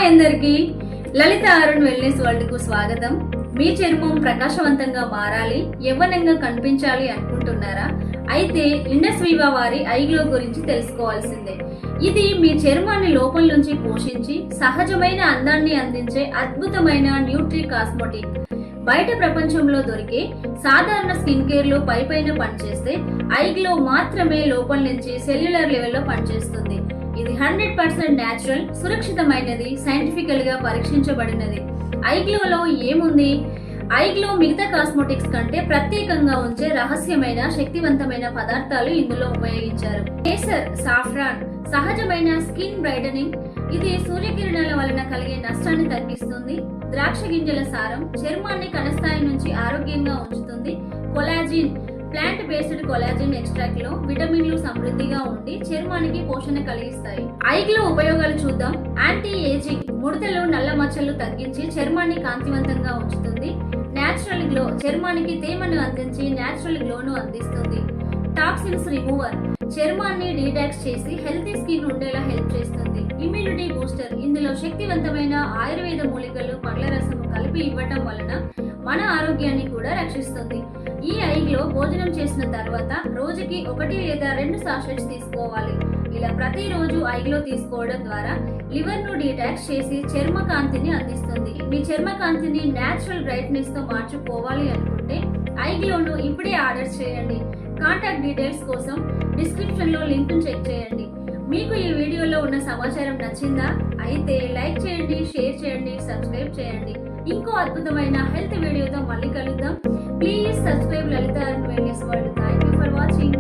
Hi అందరికి, లలిత Arun wellness world కు స్వాగతం. మీ చర్మం ప్రకాశవంతంగా మారాలి, యవ్వనంగా కనిపించాలి అనుకుంటున్నారా? అయితే ఇండస్ వివా వారి ఐగ్లో గురించి తెలుసుకోవాల్సిందే. ఇది మీ చర్మాన్ని లోపల నుంచి పోషించి సహజమైన అందాన్ని అందించే అద్భుతమైన న్యూట్రీ కాస్మెటిక్. బయట ప్రపంచంలో దొరికే సాధారణ స్కిన్ కేర్ లో పైపైన పనిచేస్తే ఐగ్లో మాత్రమే లోపల నుంచి సెల్యులర్ లెవెల్లో పనిచేస్తుంది. ఇది 100% న్యాచురల్, సురక్షితమైనది, సైంటిఫికల్ గా పరీక్షించబడినది. ఐగ్లోలో ఏముంది? ఐగ్లో మిగతా కాస్మెటిక్స్ కంటే ప్రత్యేకంగా ఉంచే రహస్యమైన శక్తివంతమైన పదార్థాలు ఇందులో ఉపయోగించారు. కేసర్, సాఫ్రాన్ సహజమైన స్కిన్ బ్రైటనింగ్. ఇది సూర్యకిరణాల వలన కలిగే నష్టాన్ని తగ్గిస్తుంది. ద్రాక్ష గింజల సారం చర్మాన్ని కణస్థాయి నుంచి ఆరోగ్యంగా ఉంచుతుంది. Collagen, plant based collagen extract లో విటమిన్లు సమృద్ధిగా ఉండి చర్మానికి పోషణ కలిగిస్తాయి. ఐగ్లో ఉపయోగాలు చూద్దాం. యాంటీ ఏజింగ్, ముడతలు, నల్ల మచ్చలు తగ్గించి చర్మాన్ని కాంతివంతంగా ఉంచుతుంది. నేచురల్ గ్లో, చర్మానికి తేమను అందించి నేచురల్ గ్లోను అందిస్తుంది. టాక్సిన్స్ రిమూవర్, చర్మాన్ని డీటాక్స్ చేసి హెల్తీ స్కిన్ ఉండేలా హెల్ప్ చేస్తుంది. ఇమ్యూనిటీ బూస్టర్, ఇందులో శక్తివంతమైన ఆయుర్వేద మూలికలు, పండ్ల రసము కలిపి ఇవ్వటం వలన మన ఆరోగ్యాన్ని కూడా రక్షిస్తుంది. ఈ ఐగ్లో భోజనం చేసిన తర్వాత రోజుకి 1 లేదా 2 సాషెట్స్ తీసుకోవాలి. ఇలా ప్రతిరోజు ఐగ్లో తీసుకోవడం ద్వారా లివర్ ను డీటాక్స్ చేసి చర్మ కాంతిని అందిస్తుంది. మీ చర్మ కాంతిని నేచురల్ బ్రైట్నెస్ తో మార్చుకోవాలి అనుకుంటే ఐగ్లోను ఇప్పుడే ఆర్డర్ చేయండి. కాంటాక్ట్ డీటెయిల్స్ కోసం డిస్క్రిప్షన్ లో లింక్ చెక్ చేయండి. మీకు ఈ వీడియోలో ఉన్న సమాచారం నచ్చిందా? అయితే లైక్ చేయండి, షేర్ చేయండి, సబ్స్క్రైబ్ చేయండి. ఇంకో అద్భుతమైన హెల్త్ వీడియోతో మళ్ళీ కలుద్దాం. Please subscribe Lalitha Arun wellness world. Thank you for watching.